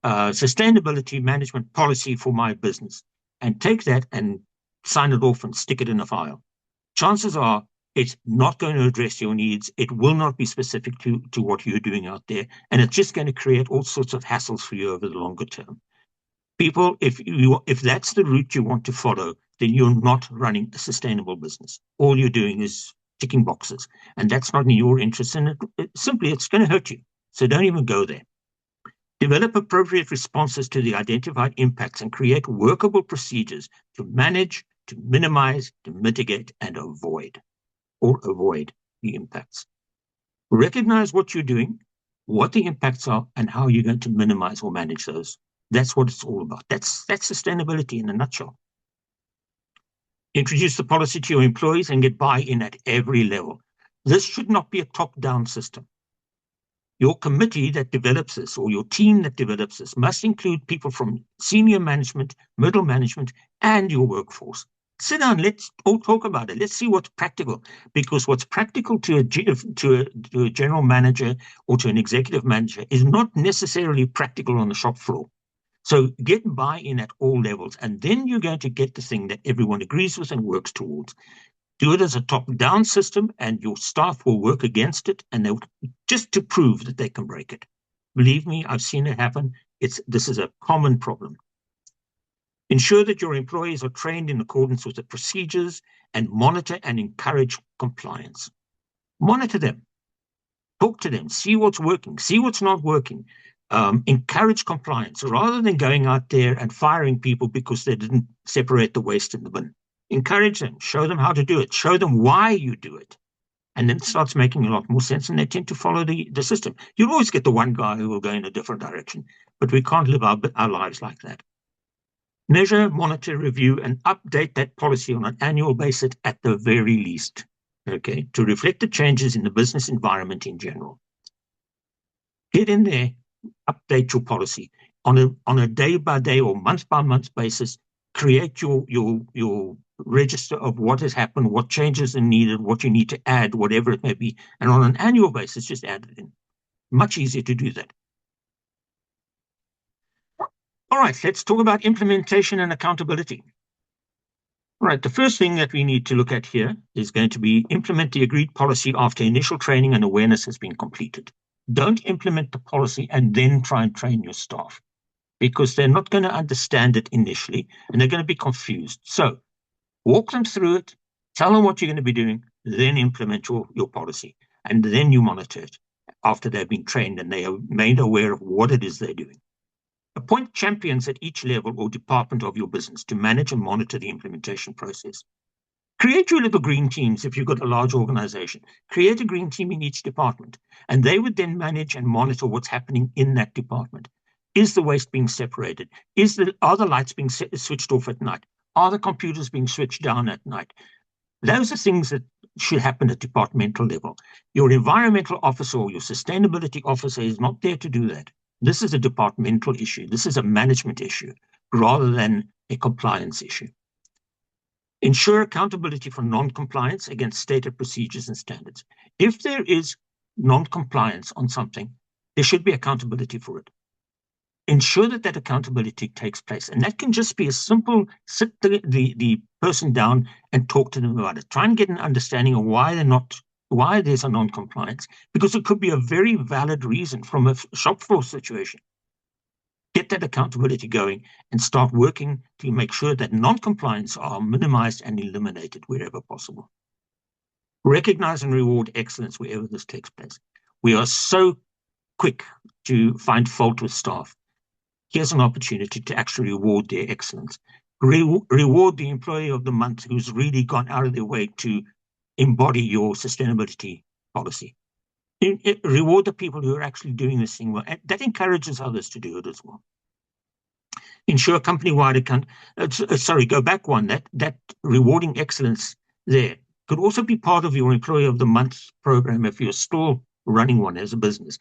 sustainability management policy for my business, and take that and sign it off and stick it in a file. Chances are it's not going to address your needs. It will not be specific to what you're doing out there. And it's just going to create all sorts of hassles for you over the longer term. People, if that's the route you want to follow, then you're not running a sustainable business. All you're doing is ticking boxes. And that's not in your interest. And simply, it's going to hurt you. So don't even go there. Develop appropriate responses to the identified impacts and create workable procedures to manage, to minimize, to mitigate, and avoid the impacts. Recognize what you're doing, what the impacts are, and how you're going to minimize or manage those. That's what it's all about. That's sustainability in a nutshell. Introduce the policy to your employees and get buy-in at every level. This should not be a top-down system. Your committee that develops this, or your team that develops this, must include people from senior management, middle management, and your workforce. Sit down, let's all talk about it. Let's see what's practical, because what's practical to a general manager or to an executive manager is not necessarily practical on the shop floor. So get buy-in at all levels, and then you're going to get the thing that everyone agrees with and works towards. Do it as a top-down system, and your staff will work against it, and they'll just to prove that they can break it. Believe me, I've seen it happen. This is a common problem. Ensure that your employees are trained in accordance with the procedures and monitor and encourage compliance. Monitor them. Talk to them. See what's working. See what's not working. Encourage compliance rather than going out there and firing people because they didn't separate the waste in the bin. Encourage them. Show them how to do it. Show them why you do it. And then it starts making a lot more sense, and they tend to follow the system. You'll always get the one guy who will go in a different direction, but we can't live our lives like that. Measure, monitor, review, and update that policy on an annual basis at the very least, okay, to reflect the changes in the business environment in general. Get in there, update your policy on a day-by-day or month-by-month basis. Create your register of what has happened, what changes are needed, what you need to add, whatever it may be. And on an annual basis, just add it in. Much easier to do that. All right, let's talk about implementation and accountability. All right, the first thing that we need to look at here is going to be implement the agreed policy after initial training and awareness has been completed. Don't implement the policy and then try and train your staff, because they're not going to understand it initially and they're going to be confused. So walk them through it, tell them what you're going to be doing, then implement your policy, and then you monitor it after they've been trained and they are made aware of what it is they're doing. Appoint champions at each level or department of your business to manage and monitor the implementation process. Create your little green teams if you've got a large organization. Create a green team in each department, and they would then manage and monitor what's happening in that department. Is the waste being separated? Are the lights being switched off at night? Are the computers being switched down at night? Those are things that should happen at departmental level. Your environmental officer or your sustainability officer is not there to do that. This is a departmental issue. This is a management issue rather than a compliance issue. Ensure accountability for non-compliance against stated procedures and standards. If there is non-compliance on something, there should be accountability for it. Ensure that that accountability takes place. And that can just be a simple sit the person down and talk to them about it. Try and get an understanding of why there's a non-compliance, because it could be a very valid reason from a shop floor situation. Get that accountability going and start working to make sure that non-compliance are minimized and eliminated wherever possible. Recognize and reward excellence wherever this takes place. We are so quick to find fault with staff. Here's an opportunity to actually reward their excellence. Reward the employee of the month who's really gone out of their way to embody your sustainability policy. Reward the people who are actually doing this thing well. And that encourages others to do it as well. Ensure company-wide account. Go back one. That rewarding excellence there could also be part of your employee of the month program if you're still running one as a business.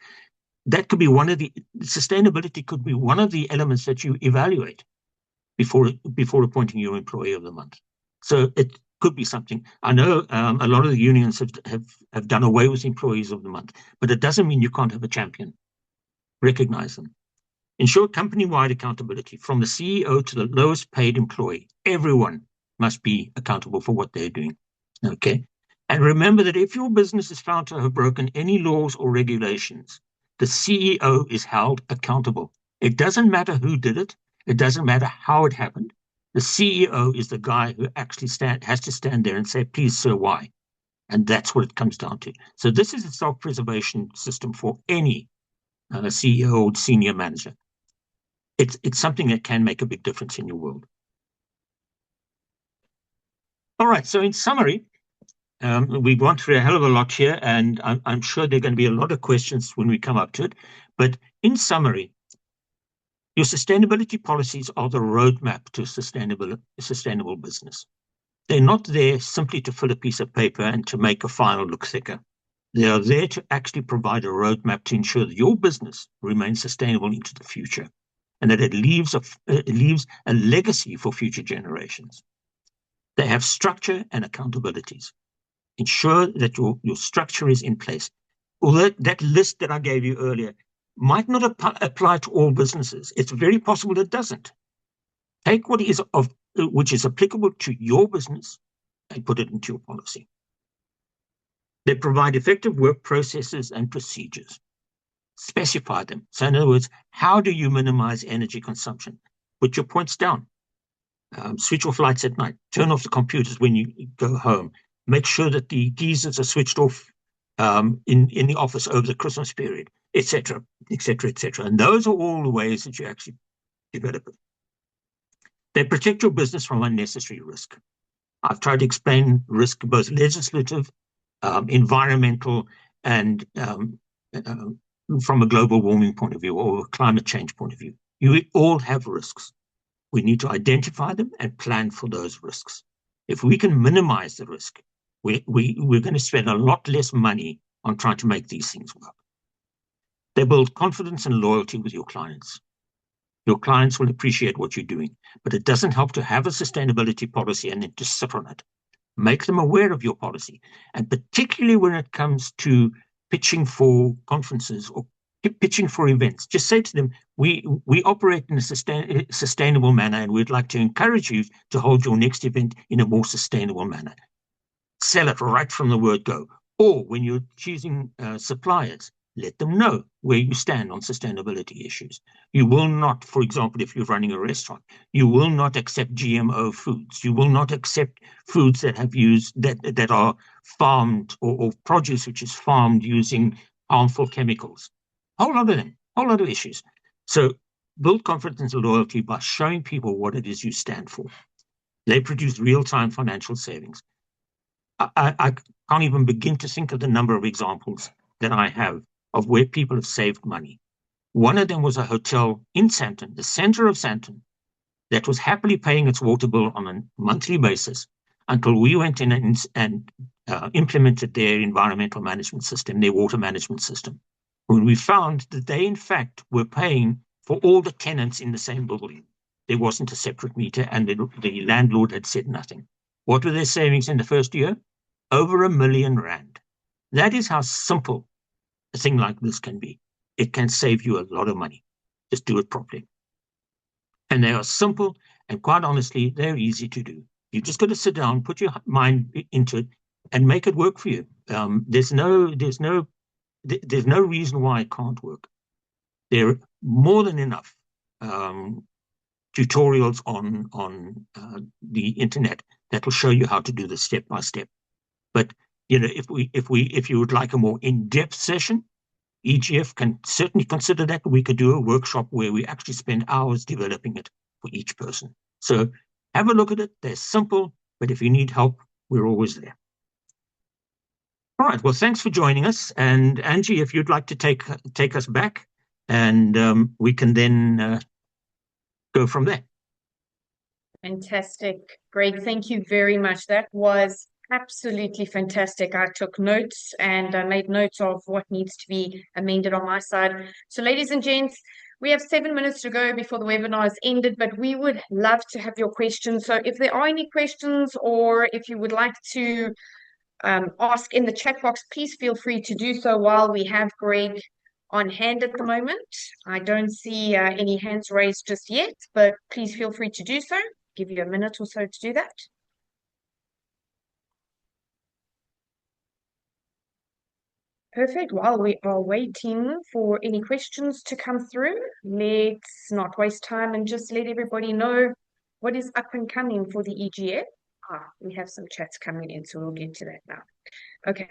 That could be sustainability could be one of the elements that you evaluate before appointing your employee of the month. So it could be something. I know a lot of the unions have done away with employees of the month, but it doesn't mean you can't have a champion. Recognize them. Ensure company-wide accountability from the CEO to the lowest paid employee. Everyone must be accountable for what they're doing. Okay. And remember that if your business is found to have broken any laws or regulations, the CEO is held accountable. It doesn't matter who did it. It doesn't matter how it happened. The CEO is the guy who actually has to stand there and say, please, sir, why? And that's what it comes down to. So this is a self-preservation system for any CEO or senior manager. It's something that can make a big difference in your world. All right, so in summary, we've gone through a hell of a lot here, and I'm sure there are going to be a lot of questions when we come up to it. But in summary, your sustainability policies are the roadmap to a sustainable business. They're not there simply to fill a piece of paper and to make a file look thicker. They are there to actually provide a roadmap to ensure that your business remains sustainable into the future and that it leaves a legacy for future generations. They have structure and accountabilities. Ensure that your structure is in place. Although that list that I gave you earlier might not apply to all businesses, it's very possible it doesn't. Take what is which is applicable to your business and put it into your policy. They provide effective work processes and procedures. Specify them. So in other words, how do you minimize energy consumption? Put your points down. Switch off lights at night. Turn off the computers when you go home. Make sure that the geysers are switched off in the office over the Christmas period, etc., etc., etc. And those are all the ways that you actually develop it. They protect your business from unnecessary risk. I've tried to explain risk, both legislative, environmental, and from a global warming point of view or a climate change point of view. You all have risks. We need to identify them and plan for those risks. If we can minimize the risk, we're going to spend a lot less money on trying to make these things work. They build confidence and loyalty with your clients. Your clients will appreciate what you're doing, but it doesn't help to have a sustainability policy and then to sit on it. Make them aware of your policy, and particularly when it comes to pitching for conferences or pitching for events, just say to them, we operate in a sustainable manner, and we'd like to encourage you to hold your next event in a more sustainable manner. Sell it right from the word go. Or when you're choosing suppliers, let them know where you stand on sustainability issues. You will not, for example, if you're running a restaurant, you will not accept GMO foods. You will not accept foods that have used that are farmed or produce which is farmed using harmful chemicals. Whole lot of them, whole lot of issues. So build confidence and loyalty by showing people what it is you stand for. They produce real-time financial savings. I can't even begin to think of the number of examples that I have of where people have saved money. One of them was a hotel in Sandton, the center of Sandton, that was happily paying its water bill on a monthly basis until we went in and implemented their environmental management system, their water management system. When we found that they, in fact, were paying for all the tenants in the same building. There wasn't a separate meter, and the landlord had said nothing. What were their savings in the first year? Over R1 million. That is how simple a thing like this can be. It can save you a lot of money. Just do it properly. And they are simple, and quite honestly, they're easy to do. You just got to sit down, put your mind into it, and make it work for you. There's no reason why it can't work. There are more than enough tutorials on the internet that will show you how to do this step by step. But if you would like a more in-depth session, EGF can certainly consider that. We could do a workshop where we actually spend hours developing it for each person. So have a look at it. They're simple, but if you need help, we're always there. All right. Well, thanks for joining us. And Angie, if you'd like to take us back, and we can then go from there. Fantastic. Greg, thank you very much. That was absolutely fantastic. I took notes and I made notes of what needs to be amended on my side. So ladies and gents, we have 7 minutes to go before the webinar is ended, but we would love to have your questions. So if there are any questions, or if you would like to ask in the chat box, please feel free to do so while we have Greg on hand at the moment. I don't see any hands raised just yet, but please feel free to do so. Give you a minute or so to do that. Perfect. While we are waiting for any questions to come through, let's not waste time and just let everybody know what is up and coming for the EGF. We have some chats coming in, so we'll get to that now. Okay.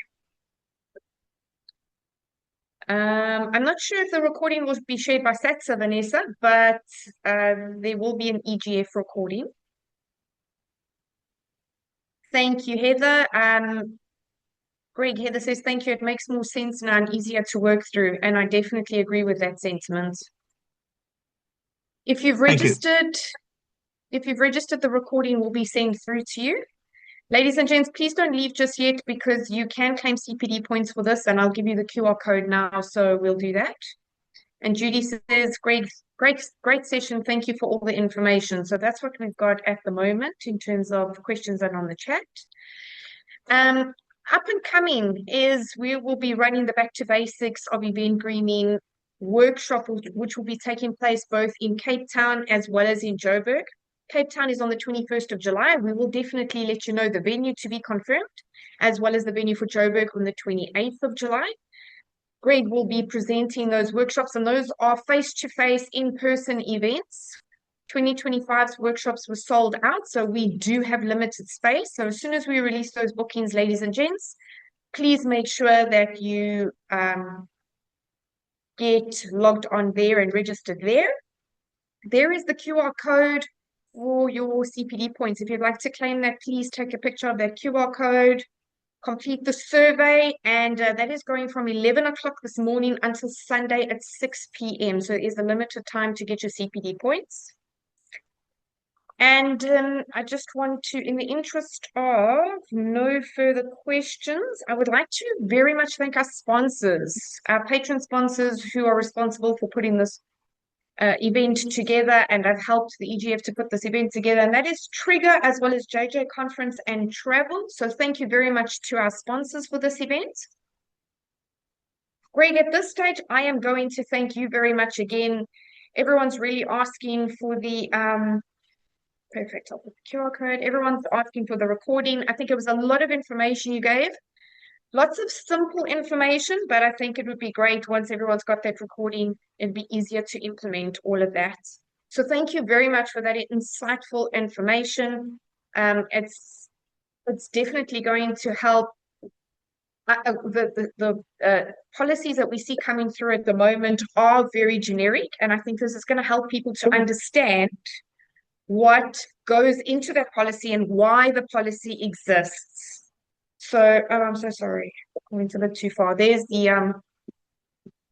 I'm not sure if the recording will be shared by SATSA, Vanessa, but there will be an EGF recording. Thank you, Heather. Greg, Heather says, thank you. It makes more sense now and easier to work through. And I definitely agree with that sentiment. If you've registered, the recording will be sent through to you. Ladies and gents, please don't leave just yet because you can claim CPD points for this, and I'll give you the QR code now, so we'll do that. And Judy says, great session. Thank you for all the information. So that's what we've got at the moment in terms of questions that are on the chat. Up and coming is we will be running the Back to Basics of Event Greening workshop, which will be taking place both in Cape Town as well as in Joburg. Cape Town is on the 21st of July. We will definitely let you know the venue to be confirmed, as well as the venue for Joburg on the 28th of July. Greg will be presenting those workshops, and those are face-to-face, in-person events. 2025's workshops were sold out, so we do have limited space. So as soon as we release those bookings, ladies and gents, please make sure that you get logged on there and registered there. There is the QR code for your CPD points. If you'd like to claim that, please take a picture of that QR code, complete the survey, and that is going from 11 o'clock this morning until Sunday at 6 p.m. So it is a limited time to get your CPD points. And I just want to, in the interest of no further questions, I would like to very much thank our sponsors, our patron sponsors who are responsible for putting this event together and have helped the EGF to put this event together. And that is Trigger as well as JJ Conference and Travel. So thank you very much to our sponsors for this event. Greg, at this stage, I am going to thank you very much again. Everyone's really asking for the perfect. I'll put the QR code. Everyone's asking for the recording. I think it was a lot of information you gave. Lots of simple information, but I think it would be great once everyone's got that recording, it'd be easier to implement all of that. So thank you very much for that insightful information. It's definitely going to help. The policies that we see coming through at the moment are very generic, and I think this is going to help people to understand what goes into that policy and why the policy exists. So, oh, I'm so sorry, I went a bit too far. There's the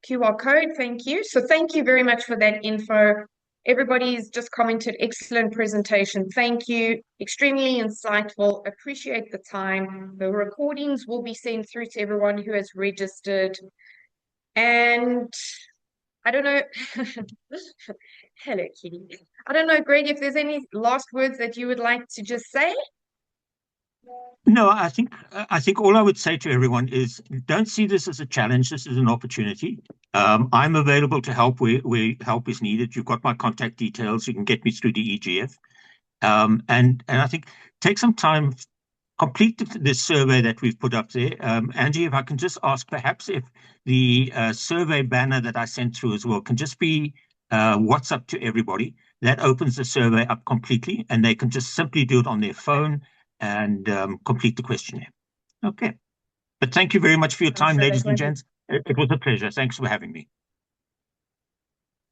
QR code. Thank you. So thank you very much for that info. Everybody's just commented, excellent presentation. Thank you. Extremely insightful. Appreciate the time. The recordings will be sent through to everyone who has registered. And I don't know. Hello, Kitty. I don't know, Greg, if there's any last words that you would like to just say. No, I think all I would say to everyone is don't see this as a challenge. This is an opportunity. I'm available to help where help is needed. You've got my contact details. You can get me through the EGF. And I think take some time, complete this survey that we've put up there. Angie, if I can just ask perhaps if the survey banner that I sent through as well can just be WhatsApp to everybody. That opens the survey up completely, and they can just simply do it on their phone and complete the questionnaire. Okay. But thank you very much for your time, ladies and gents. It was a pleasure. Thanks for having me.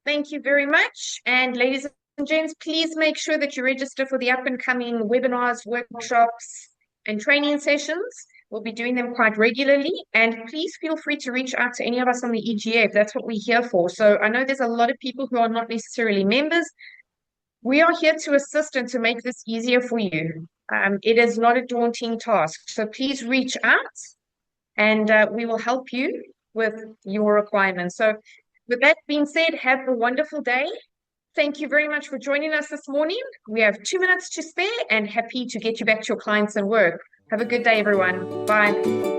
Thank you very much. And ladies and gents, please make sure that you register for the up and coming webinars, workshops, and training sessions. We'll be doing them quite regularly. And please feel free to reach out to any of us on the EGF. That's what we're here for. So I know there's a lot of people who are not necessarily members. We are here to assist and to make this easier for you. It is not a daunting task. So please reach out and we will help you with your requirements. So with that being said, have a wonderful day. Thank you very much for joining us this morning. We have 2 minutes to spare and happy to get you back to your clients and work. Have a good day, everyone. Bye.